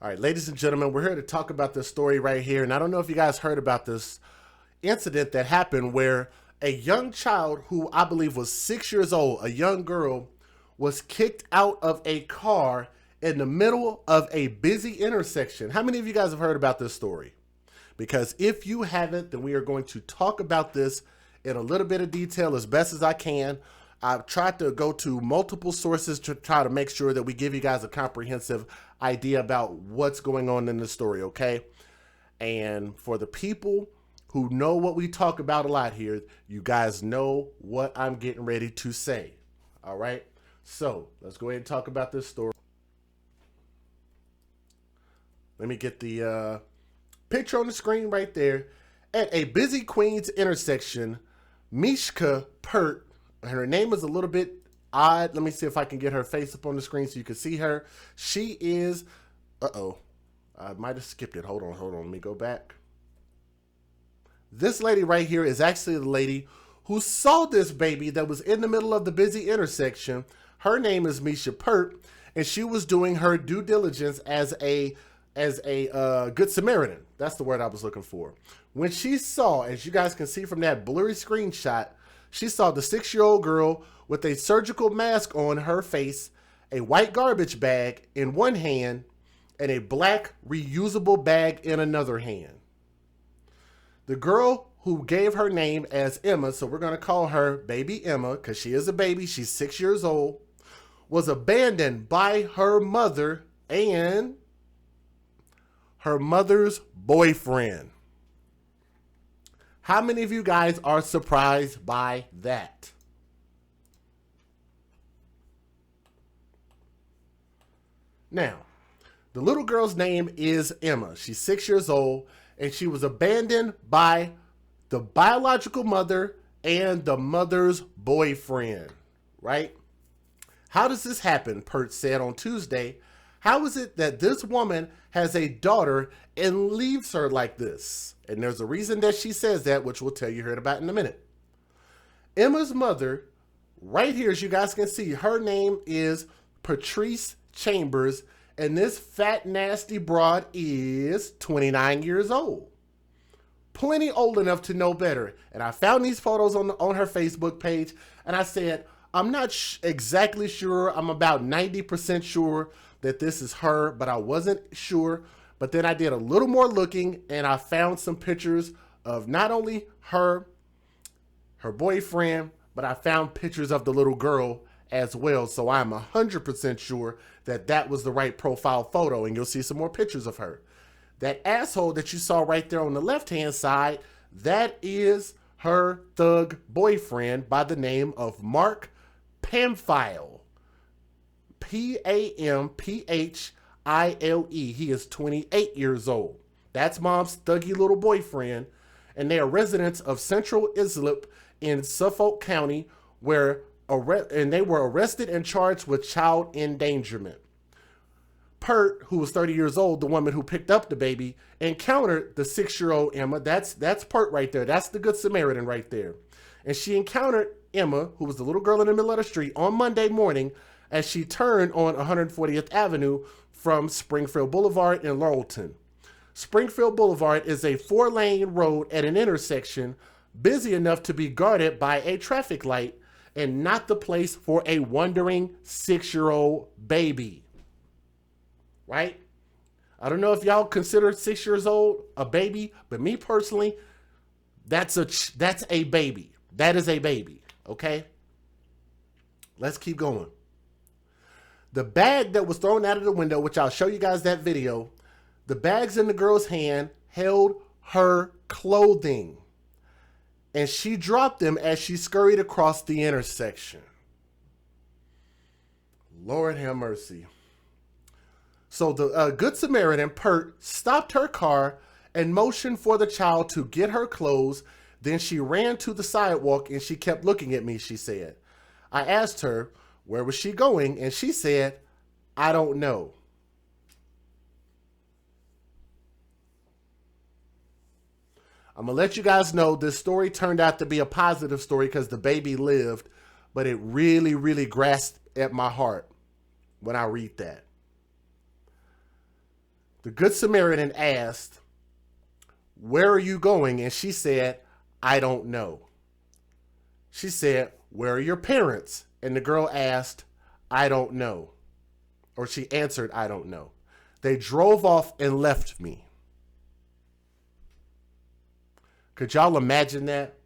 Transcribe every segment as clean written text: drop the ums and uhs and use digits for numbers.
All right, ladies and gentlemen, we're here to talk about this story right here. And I don't know if you guys heard about this incident that happened where a young child who I believe was 6 years old, a young girl, was kicked out of a car in the middle of a busy intersection. How many of you guys have heard about this story? Because if you haven't, then we are going to talk about this in a little bit of detail as best as I can. I've tried to go to multiple sources to try to make sure that we give you guys a comprehensive idea about what's going on in the story, okay? And for the people who know what we talk about a lot here, you guys know what I'm getting ready to say, all right? So let's go ahead and talk about this story. Let me get the picture on the screen right there. At a busy Queens intersection, Mishka Pert, her name is a little bit odd. Let me see if I can get her face up on the screen so you can see her. She is, I might have skipped it. Hold on. Let me go back. This lady right here is actually the lady who saw this baby that was in the middle of the busy intersection. Her name is Misha Pert, and she was doing her due diligence as a good Samaritan. That's the word I was looking for. When she saw, as you guys can see from that blurry screenshot, she saw the 6-year-old girl with a surgical mask on her face, a white garbage bag in one hand, and a black reusable bag in another hand. The girl, who gave her name as Emma, so we're going to call her Baby Emma because she is a baby, she's 6 years old, was abandoned by her mother and her mother's boyfriend. How many of you guys are surprised by that? Now, the little girl's name is Emma. She's 6 years old, and she was abandoned by the biological mother and the mother's boyfriend, right? How does this happen? Pert said on Tuesday. How is it that this woman has a daughter and leaves her like this? And there's a reason that she says that, which we'll tell you here about in a minute. Emma's mother, right here, as you guys can see, her name is Patrice Chambers, and this fat, nasty broad is 29 years old. Plenty old enough to know better. And I found these photos on her Facebook page, and I said, I'm not exactly sure. I'm about 90% sure that this is her, but I wasn't sure. But then I did a little more looking, and I found some pictures of not only her boyfriend, but I found pictures of the little girl as well. So I'm 100% sure that that was the right profile photo, and you'll see some more pictures of her. That asshole that you saw right there on the left-hand side, that is her thug boyfriend by the name of Mark Pamphile. Pamphile. He is 28 years old. That's mom's thuggy little boyfriend, and they are residents of Central Islip in Suffolk County, and they were arrested and charged with child endangerment. Pert, who was 30 years old, the woman who picked up the baby, encountered the 6-year-old Emma. That's Pert right there. That's the Good Samaritan right there. And she encountered Emma, who was the little girl in the middle of the street, on Monday morning as she turned on 140th Avenue from Springfield Boulevard in Laurelton. Springfield Boulevard is a 4-lane road at an intersection busy enough to be guarded by a traffic light and not the place for a wandering 6-year-old baby. Right? I don't know if y'all consider 6 years old a baby, but me personally, that's a baby. That is a baby, okay? Let's keep going. The bag that was thrown out of the window, which I'll show you guys that video, the bags in the girl's hand held her clothing, and she dropped them as she scurried across the intersection. Lord have mercy. So the Good Samaritan, Pert, stopped her car and motioned for the child to get her clothes. Then she ran to the sidewalk and she kept looking at me, she said. I asked her, where was she going? And she said, I don't know. I'm going to let you guys know this story turned out to be a positive story because the baby lived, but it really, really grasped at my heart when I read that. The Good Samaritan asked, "Where are you going?" And she said, "I don't know." She said, "Where are your parents?" And the girl asked, "I don't know." Or she answered, "I don't know." They drove off and left me. Could y'all imagine that?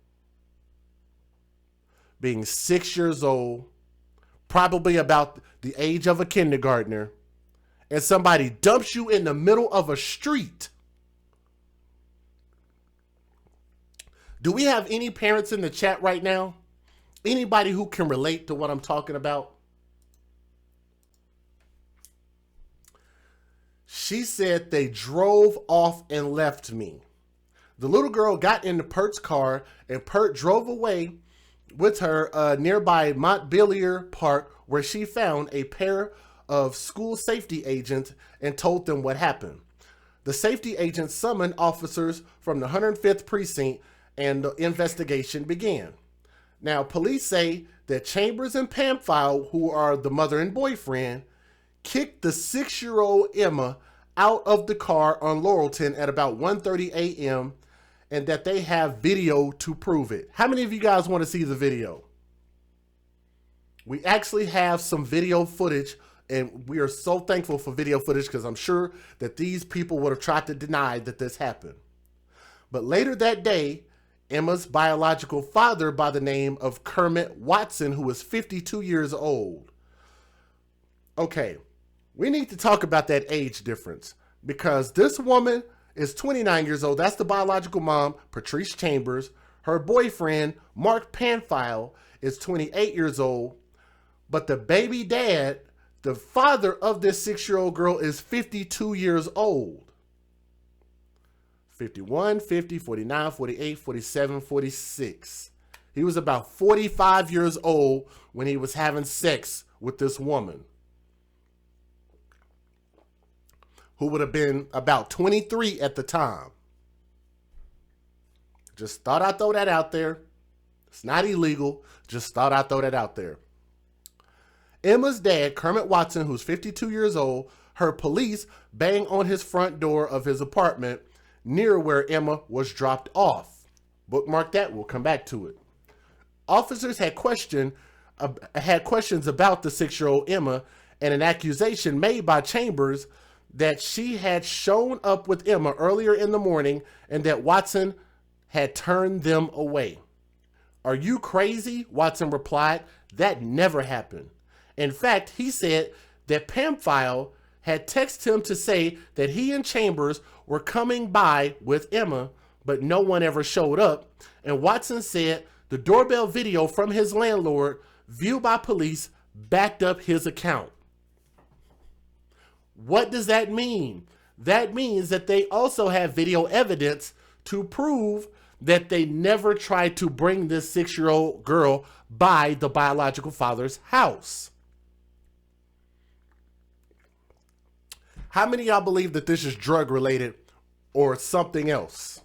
Being 6 years old, probably about the age of a kindergartner, and somebody dumps you in the middle of a street. Do we have any parents in the chat right now? Anybody who can relate to what I'm talking about? She said they drove off and left me. The little girl got into Pert's car and Pert drove away with her nearby Montbelier Park, where she found a pair of school safety agents and told them what happened. The safety agents summoned officers from the 105th precinct and the investigation began. Now, police say that Chambers and Pamphile, who are the mother and boyfriend, kicked the 6-year-old Emma out of the car on Laurelton at about 1:30 a.m. and that they have video to prove it. How many of you guys want to see the video? We actually have some video footage, and we are so thankful for video footage because I'm sure that these people would have tried to deny that this happened. But later that day, Emma's biological father by the name of Kermit Watson, who was 52 years old. Okay, we need to talk about that age difference because this woman is 29 years old. That's the biological mom, Patrice Chambers. Her boyfriend, Mark Pamphile, is 28 years old. But the baby dad, the father of this 6-year-old girl, is 52 years old. 51, 50, 49, 48, 47, 46. He was about 45 years old when he was having sex with this woman, who would have been about 23 at the time. Just thought I'd throw that out there. It's not illegal. Just thought I'd throw that out there. Emma's dad, Kermit Watson, who's 52 years old, heard police bang on his front door of his apartment near where Emma was dropped off. Bookmark that. We'll come back to it. Officers had questions about the 6-year-old Emma and an accusation made by Chambers that she had shown up with Emma earlier in the morning and that Watson had turned them away. "Are you crazy?" Watson replied. "That never happened." In fact, he said that Pamphile had texted him to say that he and Chambers were coming by with Emma, but no one ever showed up. And Watson said the doorbell video from his landlord, viewed by police, backed up his account. What does that mean? That means that they also have video evidence to prove that they never tried to bring this 6-year-old girl by the biological father's house. How many of y'all believe that this is drug related or something else?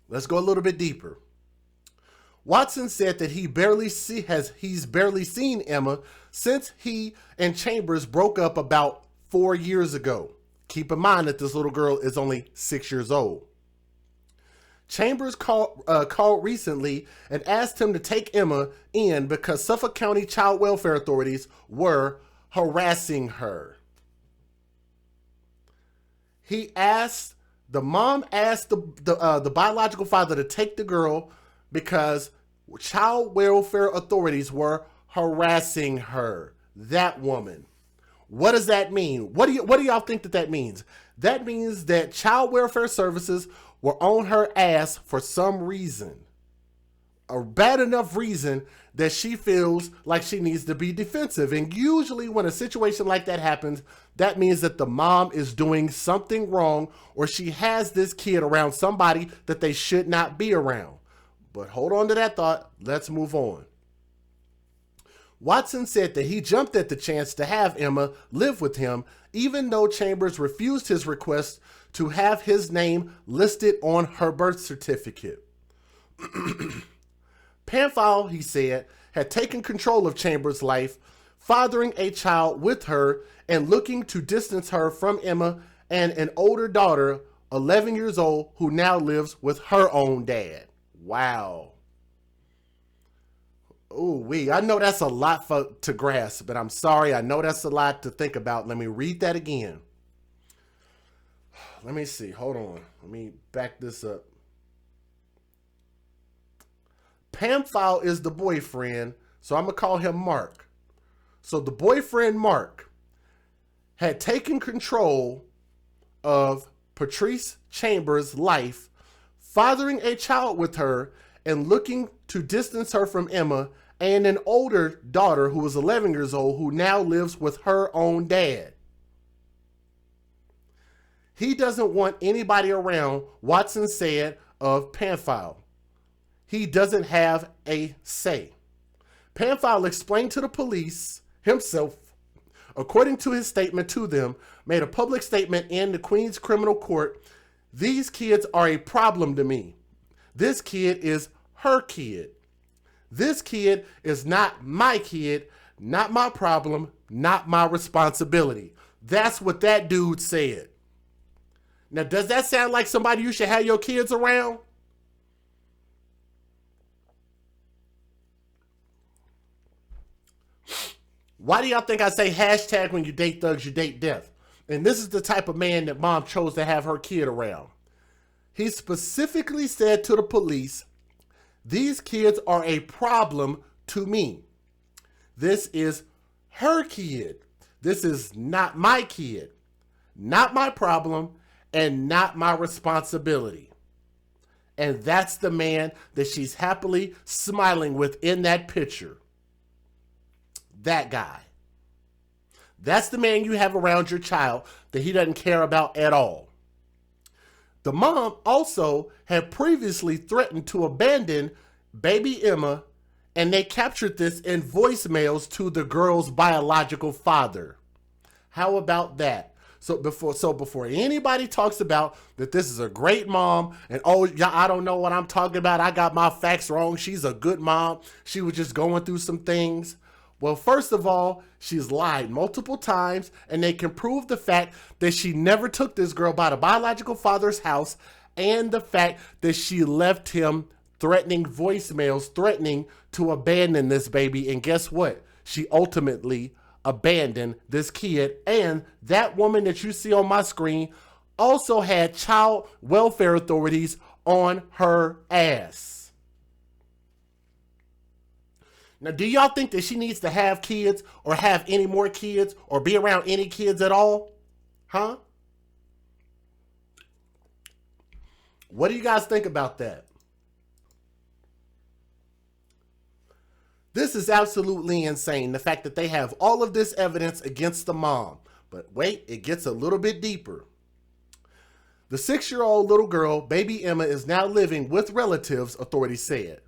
Let's go a little bit deeper. Watson said that he's barely seen Emma since he and Chambers broke up about 4 years ago. Keep in mind that this little girl is only 6 years old. Chambers called recently and asked him to take Emma in because Suffolk County Child Welfare authorities were harassing her. The mom asked the biological father to take the girl because child welfare authorities were harassing her. That woman. What does that mean? What do y'all think that means? That means that child welfare services were on her ass for some reason. A bad enough reason that she feels like she needs to be defensive. And usually when a situation like that happens, that means that the mom is doing something wrong or she has this kid around somebody that they should not be around. But hold on to that thought. Let's move on. Watson said that he jumped at the chance to have Emma live with him, even though Chambers refused his request to have his name listed on her birth certificate. Pamphile, he said, had taken control of Chambers' life fathering a child with her and looking to distance her from Emma and an older daughter, 11 years old, who now lives with her own dad. Wow. Ooh, I know that's a lot to grasp, but I'm sorry. I know that's a lot to think about. Let me read that again. Let me see. Hold on. Let me back this up. Pamphile is the boyfriend, so I'm going to call him Mark. So the boyfriend, Mark, had taken control of Patrice Chambers' life, fathering a child with her and looking to distance her from Emma and an older daughter who was 11 years old who now lives with her own dad. He doesn't want anybody around, Watson said of Pamphile. He doesn't have a say. Pamphile explained to the police himself, according to his statement to them, made a public statement in the Queens Criminal Court. These kids are a problem to me. This kid is her kid. This kid is not my kid, not my problem, not my responsibility. That's what that dude said. Now, does that sound like somebody you should have your kids around? Why do y'all think I say hashtag when you date thugs, you date death? And this is the type of man that mom chose to have her kid around. He specifically said to the police, these kids are a problem to me. This is her kid. This is not my kid, not my problem, and not my responsibility. And that's the man that she's happily smiling with in that picture. That guy. That's the man you have around your child that he doesn't care about at all. The mom also had previously threatened to abandon baby Emma, and they captured this in voicemails to the girl's biological father. How about that? So before anybody talks about that this is a great mom and oh yeah, I don't know what I'm talking about, I got my facts wrong, she's a good mom, she was just going through some things. Well, first of all, she's lied multiple times, and they can prove the fact that she never took this girl by the biological father's house, and the fact that she left him threatening voicemails, threatening to abandon this baby. And guess what? She ultimately abandoned this kid. And that woman that you see on my screen also had child welfare authorities on her ass. Now, do y'all think that she needs to have kids or have any more kids or be around any kids at all? Huh? What do you guys think about that? This is absolutely insane, the fact that they have all of this evidence against the mom. But wait, it gets a little bit deeper. The 6-year-old little girl, baby Emma, is now living with relatives, authorities said.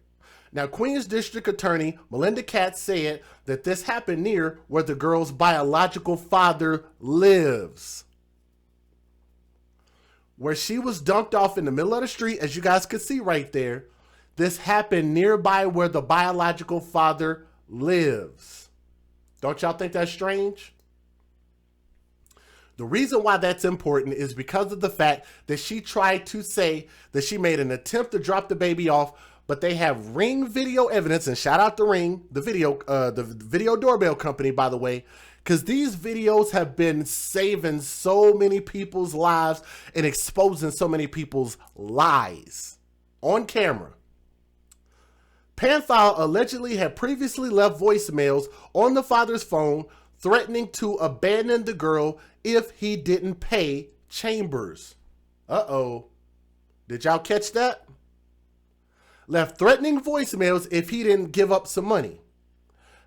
Now, Queens District Attorney Melinda Katz said that this happened near where the girl's biological father lives. Where she was dumped off in the middle of the street, as you guys could see right there, this happened nearby where the biological father lives. Don't y'all think that's strange? The reason why that's important is because of the fact that she tried to say that she made an attempt to drop the baby off, but they have Ring video evidence, and shout out to Ring, the video doorbell company, by the way, because these videos have been saving so many people's lives and exposing so many people's lies on camera. Pamphile allegedly had previously left voicemails on the father's phone threatening to abandon the girl if he didn't pay Chambers. Uh-oh. Did y'all catch that? Left threatening voicemails if he didn't give up some money.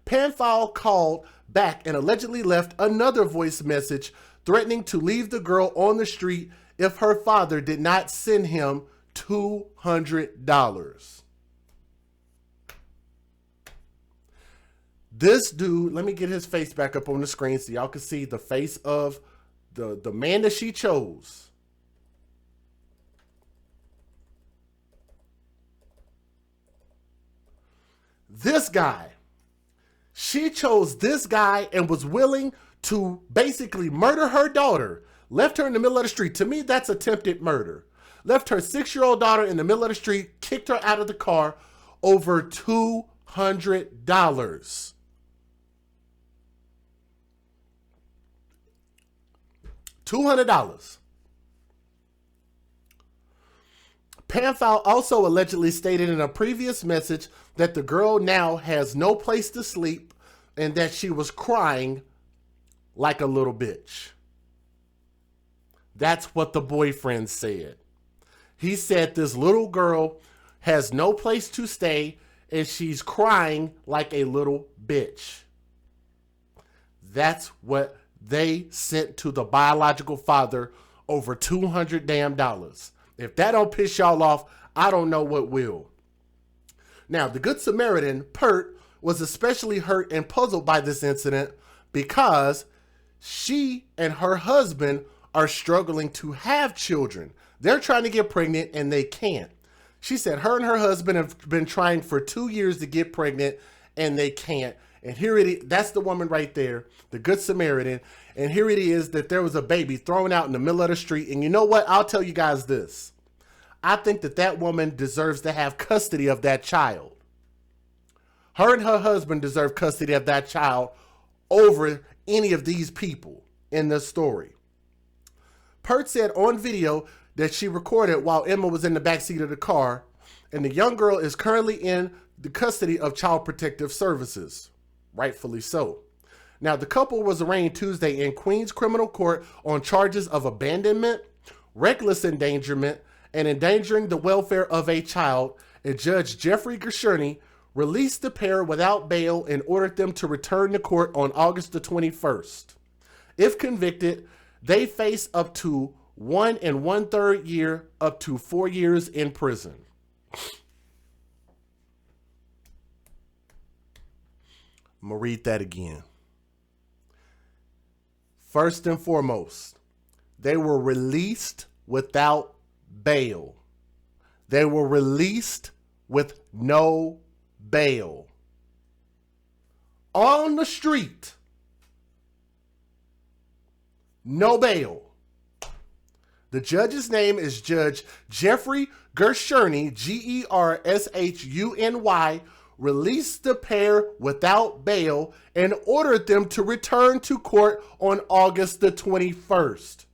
Pamphile called back and allegedly left another voice message threatening to leave the girl on the street if her father did not send him $200. This dude, let me get his face back up on the screen so y'all can see the face of the man that she chose. This guy, She chose this guy and was willing to basically murder her daughter. Left her in the middle of the street. To me, that's attempted murder. Left her 6-year-old daughter in the middle of the street, kicked her out of the car over $200. $200. Panfile also allegedly stated in a previous message that the girl now has no place to sleep and that she was crying like a little bitch. That's what the boyfriend said. He said this little girl has no place to stay and she's crying like a little bitch. That's what they sent to the biological father, over $200 damn. If that don't piss y'all off, I don't know what will. Now, the Good Samaritan, Pert, was especially hurt and puzzled by this incident because she and her husband are struggling to have children. They're trying to get pregnant and they can't. She said her and her husband have been trying for 2 years to get pregnant and they can't. And here it is. That's the woman right there, the Good Samaritan. And here it is that there was a baby thrown out in the middle of the street. And you know what? I'll tell you guys this. I think that that woman deserves to have custody of that child. Her and her husband deserve custody of that child over any of these people in this story. Pert said on video that she recorded while Emma was in the backseat of the car, and the young girl is currently in the custody of Child Protective Services. Rightfully so. Now, the couple was arraigned Tuesday in Queens Criminal Court on charges of abandonment, reckless endangerment, and endangering the welfare of a child, and Judge Jeffrey Gershuni released the pair without bail and ordered them to return to court on August the 21st. If convicted, they face up to 1 1/3 year, up to 4 years in prison. I'm going to read that again. First and foremost, they were released without bail. They were released with no bail. On the street. No bail. The judge's name is Judge Jeffrey Gershuni, Gershuni, released the pair without bail and ordered them to return to court on August the 21st.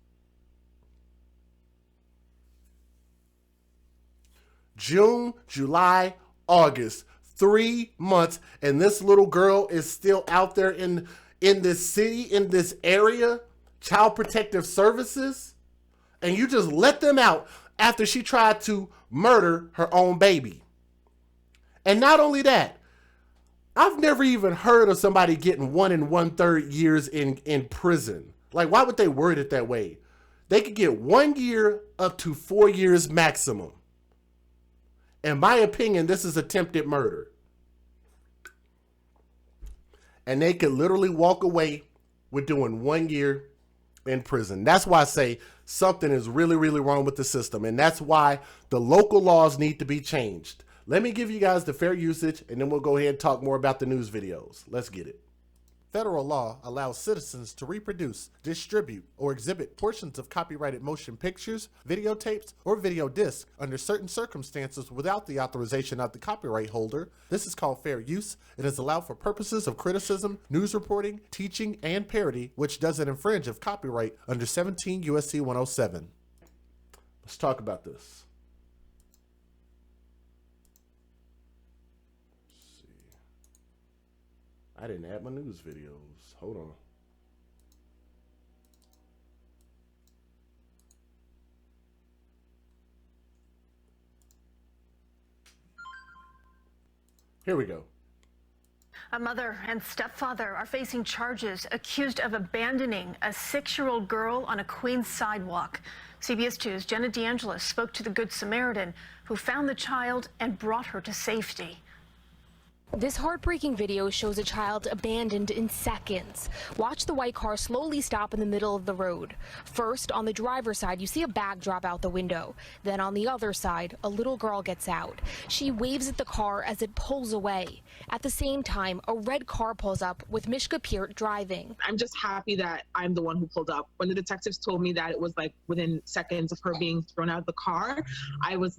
June, July, August, 3 months, and this little girl is still out there in this city, in this area, Child Protective Services, and you just let them out after she tried to murder her own baby. And not only that, I've never even heard of somebody getting 1 1/3 years in prison. Like, why would they word it that way? They could get 1 year up to 4 years maximum. In my opinion, this is attempted murder. And they could literally walk away with doing 1 year in prison. That's why I say something is really, really wrong with the system. And that's why the local laws need to be changed. Let me give you guys the fair usage, and then we'll go ahead and talk more about the news videos. Let's get it. Federal law allows citizens to reproduce, distribute, or exhibit portions of copyrighted motion pictures, videotapes, or video discs under certain circumstances without the authorization of the copyright holder. This is called fair use. It is allowed for purposes of criticism, news reporting, teaching, and parody, which doesn't infringe of copyright under 17 U.S.C. 107. Let's talk about this. I didn't add my news videos. Hold on. Here we go. A mother and stepfather are facing charges accused of abandoning a 6-year-old girl on a Queens sidewalk. CBS 2's Jenna DeAngelis spoke to the Good Samaritan who found the child and brought her to safety. This heartbreaking video shows a child abandoned in seconds. Watch the white car slowly stop in the middle of the road. First, on the driver's side, you see a bag drop out the window. Then on the other side, a little girl gets out. She waves at the car as it pulls away. At the same time, a red car pulls up with Mishka Peart driving. I'm just happy that I'm the one who pulled up. When the detectives told me that it was like within seconds of her being thrown out of the car, I was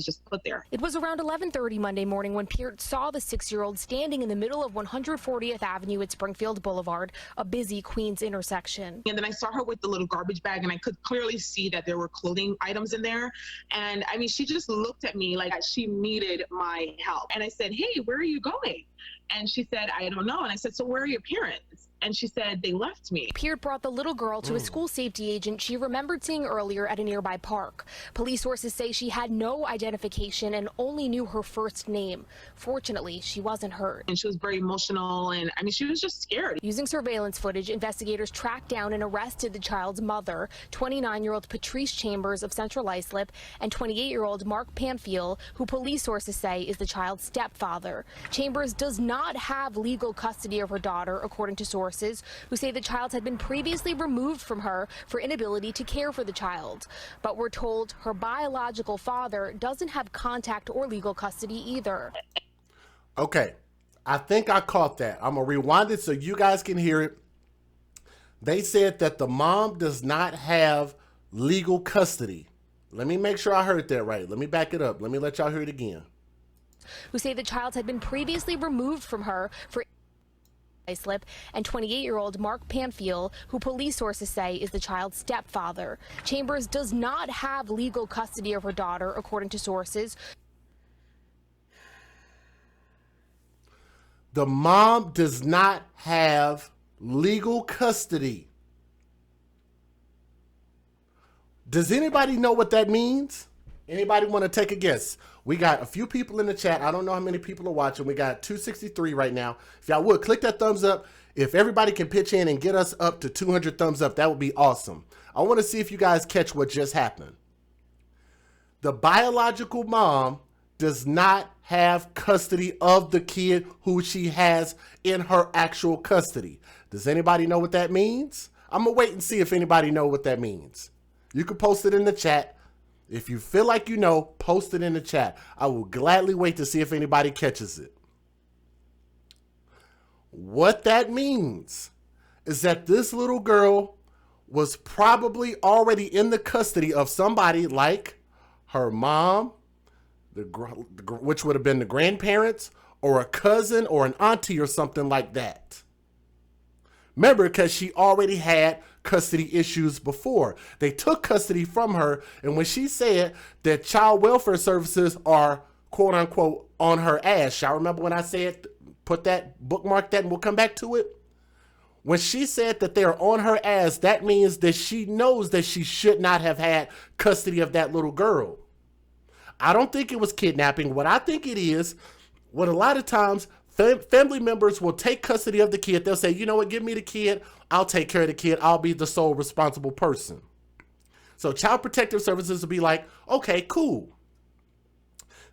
just put there. It was around 11:30 Monday morning when Peart saw the 6-year-old standing in the middle of 140th Avenue at Springfield Boulevard, a busy Queens intersection. And then I saw her with the little garbage bag, and I could clearly see that there were clothing items in there. And I mean, she just looked at me like she needed my help. And I said, "Hey, where are you going?" And she said, "I don't know." And I said, "So where are your parents?" And she said, "They left me." Peart brought the little girl to a school safety agent she remembered seeing earlier at a nearby park. Police sources say she had no identification and only knew her first name. Fortunately, she wasn't hurt. And she was very emotional, and I mean, she was just scared. Using surveillance footage, investigators tracked down and arrested the child's mother, 29-year-old Patrice Chambers of Central Islip, and 28-year-old Mark Pamphile, who police sources say is the child's stepfather. Chambers does not have legal custody of her daughter, according to sources who say the child had been previously removed from her for inability to care for the child. But we're told her biological father doesn't have contact or legal custody either. Okay, I think I caught that. I'm going to rewind it so you guys can hear it. They said that the mom does not have legal custody. Let me make sure I heard that right. Let me back it up. Let me let y'all hear it again. Who say the child had been previously removed from her for Islip, and 28-year-old Mark Pamphile, who police sources say is the child's stepfather. Chambers does not have legal custody of her daughter, according to sources. The mom does not have legal custody. Does anybody know what that means? Anybody want to take a guess? We got a few people in the chat. I don't know how many people are watching. We got 263 right now. If y'all would, click that thumbs up. If everybody can pitch in and get us up to 200 thumbs up, that would be awesome. I want to see if you guys catch what just happened. The biological mom does not have custody of the kid who she has in her actual custody. Does anybody know what that means? I'm going to wait and see if anybody know what that means. You can post it in the chat. If you feel like you know, post it in the chat. I will gladly wait to see if anybody catches it. What that means is that this little girl was probably already in the custody of somebody like her mom, which would have been the grandparents, or a cousin or an auntie or something like that. Remember, because she already had custody issues before. They took custody from her, and when she said that child welfare services are quote unquote on her ass, y'all remember when I said put that, bookmark that, and we'll come back to it? When she said that they're on her ass, that means that she knows that she should not have had custody of that little girl. I don't think it was kidnapping. What I think it is, what a lot of times family members will take custody of the kid. They'll say, you know what, give me the kid. I'll take care of the kid. I'll be the sole responsible person. So Child Protective Services will be like, okay, cool.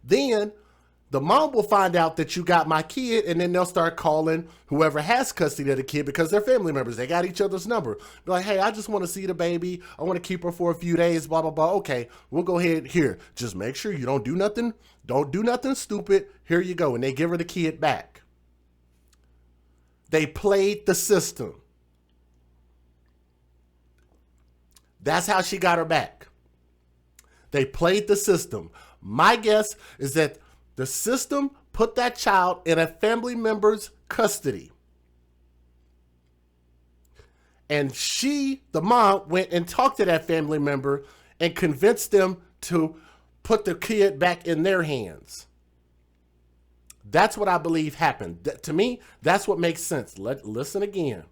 Then the mom will find out that you got my kid, and then they'll start calling whoever has custody of the kid because they're family members. They got each other's number. Be like, hey, I just want to see the baby. I want to keep her for a few days, blah, blah, blah. Okay, we'll go ahead here. Just make sure you don't do nothing. Don't do nothing stupid. Here you go. And they give her the kid back. They played the system. That's how she got her back. They played the system. My guess is that the system put that child in a family member's custody. And she, the mom, went and talked to that family member and convinced them to put the kid back in their hands. That's what I believe happened. To me, that's what makes sense. Listen again.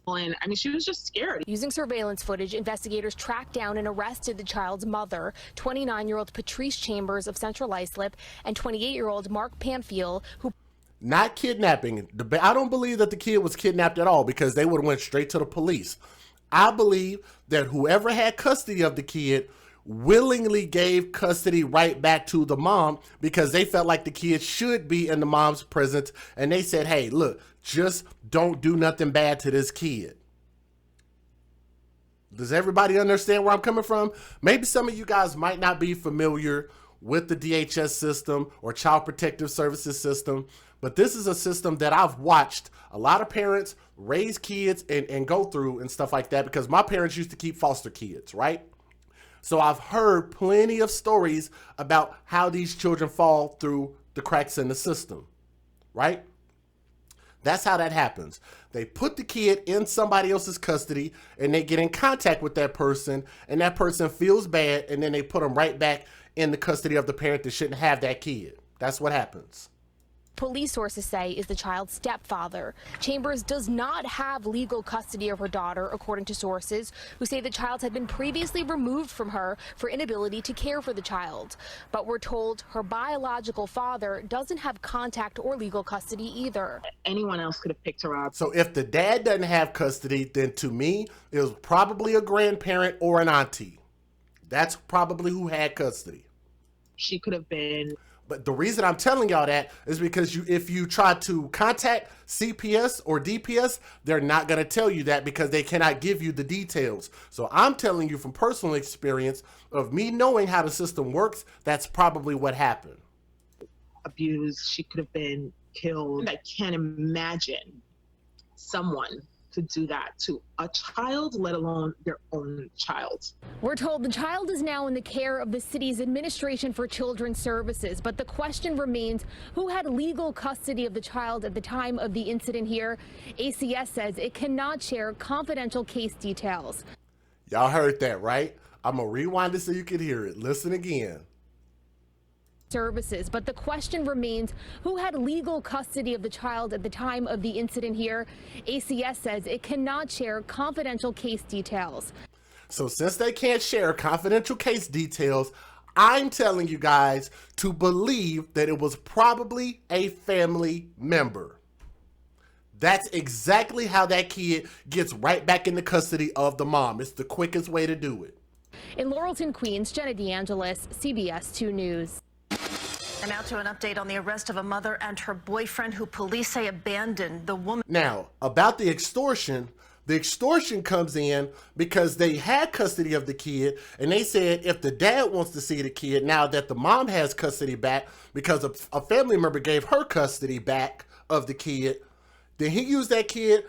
And I mean, she was just scared. Using surveillance footage, investigators tracked down and arrested the child's mother, 29-year-old Patrice Chambers of Central Islip, and 28-year-old Mark Pamphile, who... Not kidnapping. I don't believe that the kid was kidnapped at all because they would have went straight to the police. I believe that whoever had custody of the kid willingly gave custody right back to the mom because they felt like the kid should be in the mom's presence. And they said, hey, look, just don't do nothing bad to this kid. Does everybody understand where I'm coming from? Maybe some of you guys might not be familiar with the DHS system or Child Protective Services system, but this is a system that I've watched a lot of parents raise kids and go through and stuff like that, because my parents used to keep foster kids, right? So I've heard plenty of stories about how these children fall through the cracks in the system, right? That's how that happens. They put the kid in somebody else's custody and they get in contact with that person, and that person feels bad, and then they put them right back in the custody of the parent that shouldn't have that kid. That's what happens. Police sources say is the child's stepfather. Chambers does not have legal custody of her daughter, according to sources who say the child had been previously removed from her for inability to care for the child. But we're told her biological father doesn't have contact or legal custody either. Anyone else could have picked her up. So if the dad doesn't have custody, then to me, it was probably a grandparent or an auntie. That's probably who had custody. She could have been. But the reason I'm telling y'all that is because if you try to contact CPS or DPS, they're not going to tell you that because they cannot give you the details. So I'm telling you from personal experience of me knowing how the system works, that's probably what happened. Abused, she could have been killed. I can't imagine someone to do that to a child, let alone their own child. We're told the child is now in the care of the city's Administration for Children's Services, but the question remains who had legal custody of the child at the time of the incident here. ACS says it cannot share confidential case details. Y'all heard that, right? I'm gonna rewind it so you can hear it. Listen again. Services, but the question remains who had legal custody of the child at the time of the incident here. ACS says it cannot share confidential case details. So since they can't share confidential case details, I'm telling you guys to believe that it was probably a family member. That's exactly how that kid gets right back in the custody of the mom. It's the quickest way to do it. In Laurelton, Queens, Jenna DeAngelis, CBS 2 News. And now to an update on the arrest of a mother and her boyfriend who police say abandoned the woman. Now, about the extortion comes in because they had custody of the kid, and they said if the dad wants to see the kid now that the mom has custody back because a family member gave her custody back of the kid, then he used that kid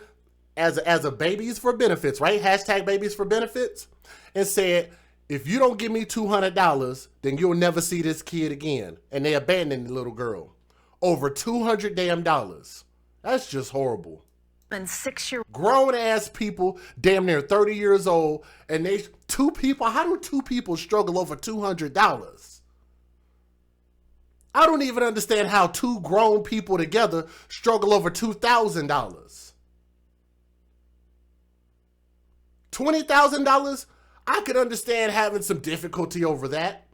as a babies for benefits, right? Hashtag babies for benefits, and said, if you don't give me $200, then you'll never see this kid again. And they abandoned the little girl. Over $200 damn. That's just horrible. And 6-year-old grown ass people, damn near 30 years old, and how do two people struggle over $200? I don't even understand how two grown people together struggle over $2,000. $20,000? I could understand having some difficulty over that.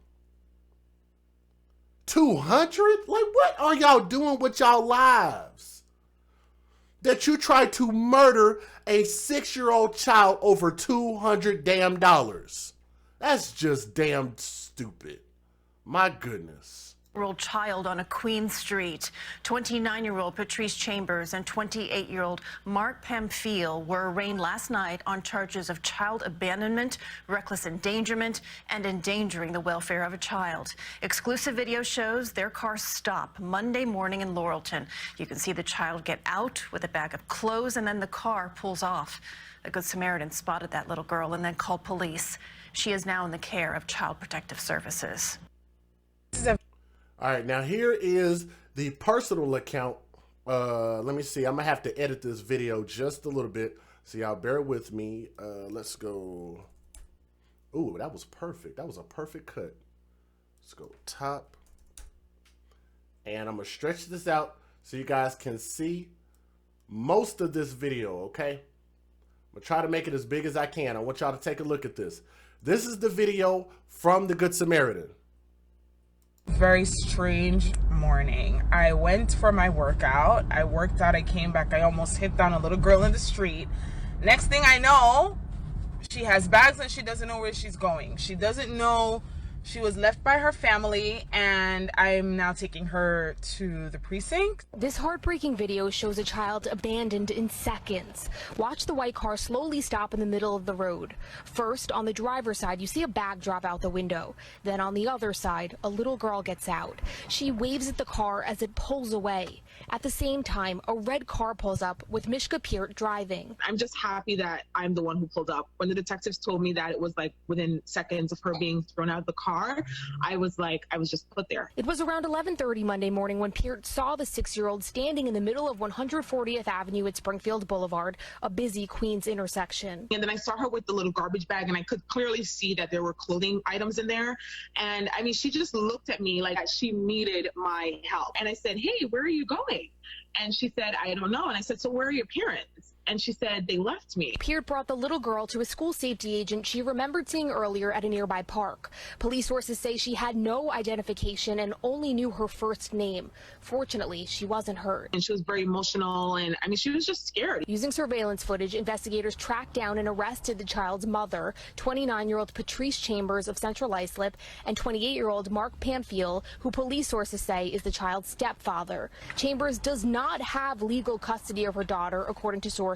200? Like, what are y'all doing with y'all lives? That you try to murder a 6-year-old child over $200 damn. That's just damn stupid. My goodness. child on a Queen Street. 29-year-old Patrice Chambers and 28-year-old Mark Pamphile were arraigned last night on charges of child abandonment, reckless endangerment, and endangering the welfare of a child. Exclusive video shows their car stop Monday morning in Laurelton. You can see the child get out with a bag of clothes, and then the car pulls off. A Good Samaritan spotted that little girl and then called police. She is now in the care of Child Protective Services. All right, now here is the personal account. Let me see. I'm going to have to edit this video just a little bit. So y'all bear with me. Let's go. Ooh, that was perfect. That was a perfect cut. Let's go top. And I'm going to stretch this out so you guys can see most of this video, okay? I'm going to try to make it as big as I can. I want y'all to take a look at this. This is the video from the Good Samaritan. Very strange morning. I went for my workout. I worked out, I came back, I almost hit down a little girl in the street. Next thing I know, She has bags and she doesn't know where she's going. She doesn't know she was left by her family, and I'm now taking her to the precinct. This heartbreaking video shows a child abandoned in seconds. Watch the white car slowly stop in the middle of the road. First, on the driver's side, you see a bag drop out the window. Then on the other side, a little girl gets out. She waves at the car as it pulls away. At the same time, a red car pulls up with Mishka Peart driving. I'm just happy that I'm the one who pulled up. When the detectives told me that it was like within seconds of her being thrown out of the car, I was just put there. It was around 11:30 Monday morning when Peart saw the 6-year-old standing in the middle of 140th Avenue at Springfield Boulevard, a busy Queens intersection. And then I saw her with the little garbage bag, and I could clearly see that there were clothing items in there. And I mean, she just looked at me like she needed my help. And I said, "Hey, where are you going?" And she said, "I don't know." And I said, "So where are your parents?" And she said, "They left me." Peart brought the little girl to a school safety agent she remembered seeing earlier at a nearby park. Police sources say she had no identification and only knew her first name. Fortunately, she wasn't hurt. And she was very emotional, and I mean, she was just scared. Using surveillance footage, investigators tracked down and arrested the child's mother, 29-year-old Patrice Chambers of Central Islip, and 28-year-old Mark Pamphile, who police sources say is the child's stepfather. Chambers does not have legal custody of her daughter, according to sources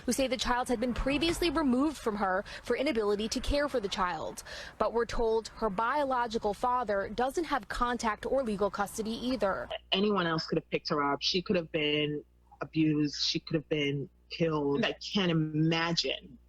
who say the child had been previously removed from her for inability to care for the child. But we're told her biological father doesn't have contact or legal custody either. Anyone else could have picked her up. She could have been abused. She could have been killed. I can't imagine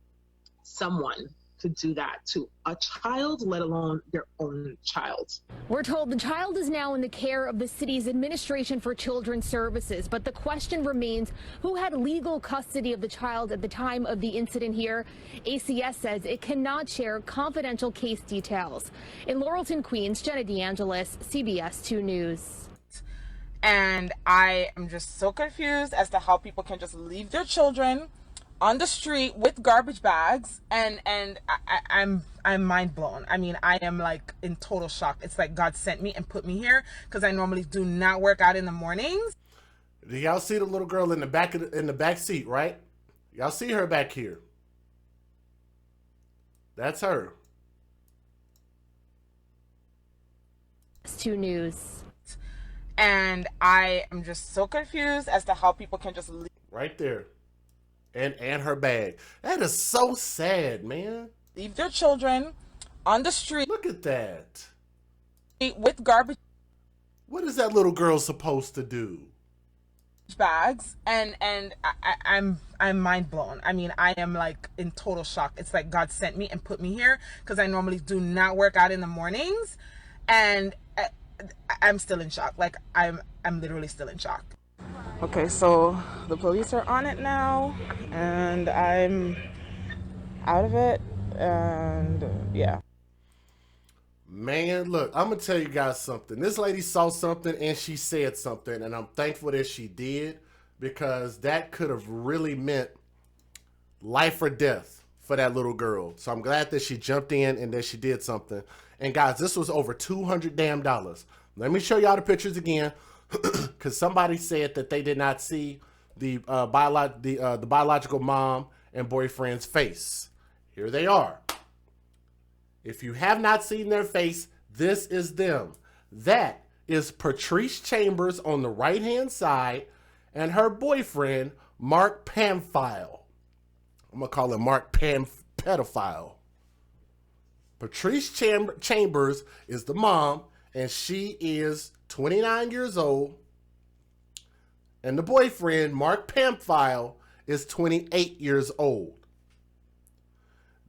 someone to do that to a child, let alone their own child. We're told the child is now in the care of the city's Administration for Children's Services, but the question remains, who had legal custody of the child at the time of the incident here? ACS says it cannot share confidential case details. In Laurelton, Queens, Jenna DeAngelis, CBS 2 News. And I am just so confused as to how people can just leave their children on the street with garbage bags, and I'm mind blown. I mean, I am like in total shock. It's like God sent me and put me here, because I normally do not work out in the mornings. Do y'all see the little girl in the back seat, right? Y'all see her back here. That's her. 2 News. And I am just so confused as to how people can just leave. Right there. And her bag. That is so sad, man. Leave their children on the street. Look at that. With garbage What is that little girl supposed to do? bags, and I'm mind blown. I mean, I am like in total shock. It's like God sent me and put me here, because I normally do not work out in the mornings, and I'm still in shock. Like I'm literally still in shock. Okay, so the police are on it now, and I'm out of it, and yeah. Man, look, I'm going to tell you guys something. This lady saw something and she said something, and I'm thankful that she did, because that could have really meant life or death for that little girl. So I'm glad that she jumped in and that she did something. And guys, this was over $200 damn. Let me show y'all the pictures again, because somebody said that they did not see the biological mom and boyfriend's face. Here they are. If you have not seen their face, this is them. That is Patrice Chambers on the right-hand side, and her boyfriend, Mark Pamphile. I'm going to call him Mark Pedophile. Patrice Chambers is the mom, and she is 29 years old. And the boyfriend, Mark Pamphile, is 28 years old.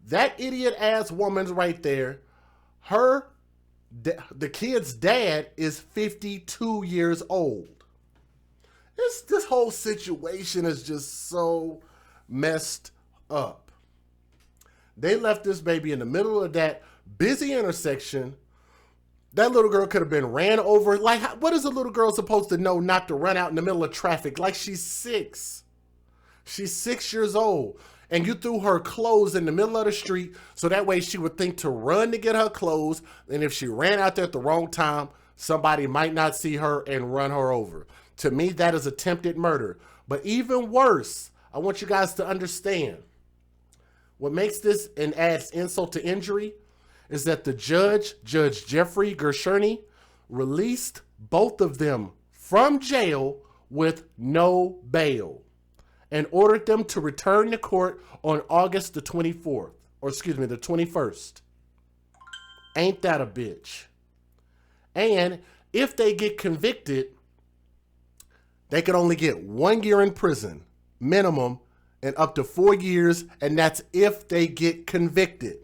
That idiot-ass woman's right there. The kid's dad is 52 years old. This whole situation is just so messed up. They left this baby in the middle of that busy intersection. That little girl could have been ran over. Like, what is a little girl supposed to know not to run out in the middle of traffic? Like, she's 6. She's 6 years old. And you threw her clothes in the middle of the street so that way she would think to run to get her clothes. And if she ran out there at the wrong time, somebody might not see her and run her over. To me, that is attempted murder. But even worse, I want you guys to understand. What makes this and adds insult to injury is that the judge, Judge Jeffrey Gershoni, released both of them from jail with no bail and ordered them to return to court on August the 24th, or excuse me, the 21st. Ain't that a bitch? And if they get convicted, they could only get 1 year in prison, minimum, and up to 4 years, and that's if they get convicted.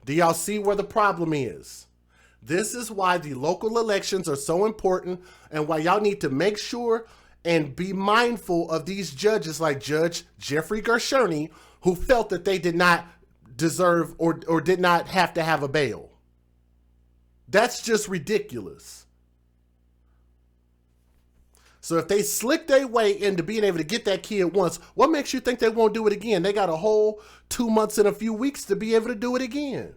Do y'all see where the problem is? This is why the local elections are so important and why y'all need to make sure and be mindful of these judges like Judge Jeffrey Gershoni, who felt that they did not deserve or did not have to have a bail. That's just ridiculous. So if they slick their way into being able to get that kid once, what makes you think they won't do it again? They got a whole 2 months and a few weeks to be able to do it again.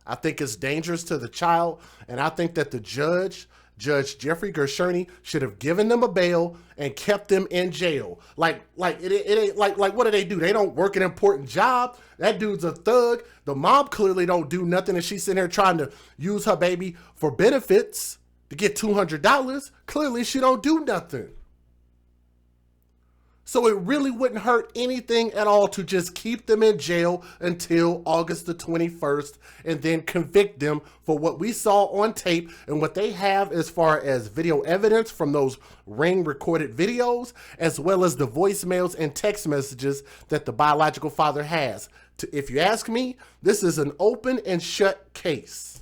I think it's dangerous to the child, and I think that the Judge Jeffrey Gershoni, should have given them a bail and kept them in jail. Like it ain't like what do? They don't work an important job. That dude's a thug. The mom clearly don't do nothing, and she's sitting there trying to use her baby for benefits to get $200. Clearly she don't do nothing. So it really wouldn't hurt anything at all to just keep them in jail until August the 21st and then convict them for what we saw on tape and what they have as far as video evidence from those ring recorded videos, as well as the voicemails and text messages that the biological father has. If you ask me, this is an open and shut case.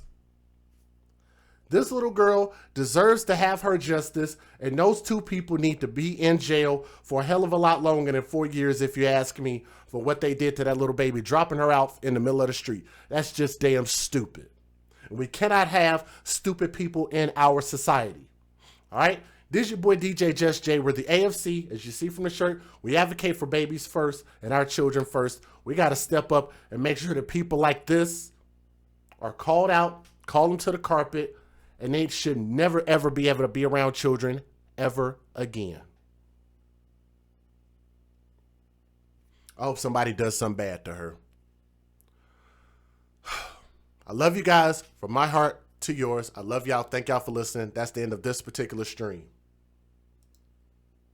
This little girl deserves to have her justice, and those two people need to be in jail for a hell of a lot longer than 4 years, if you ask me, for what they did to that little baby, dropping her out in the middle of the street. That's just damn stupid. We cannot have stupid people in our society. All right? This is your boy DJ Just J. We're the AFC. As you see from the shirt, we advocate for babies first and our children first. We got to step up and make sure that people like this are called out, called them to the carpet, and they should never, ever be able to be around children ever again. I hope somebody does something bad to her. I love you guys from my heart to yours. I love y'all. Thank y'all for listening. That's the end of this particular stream.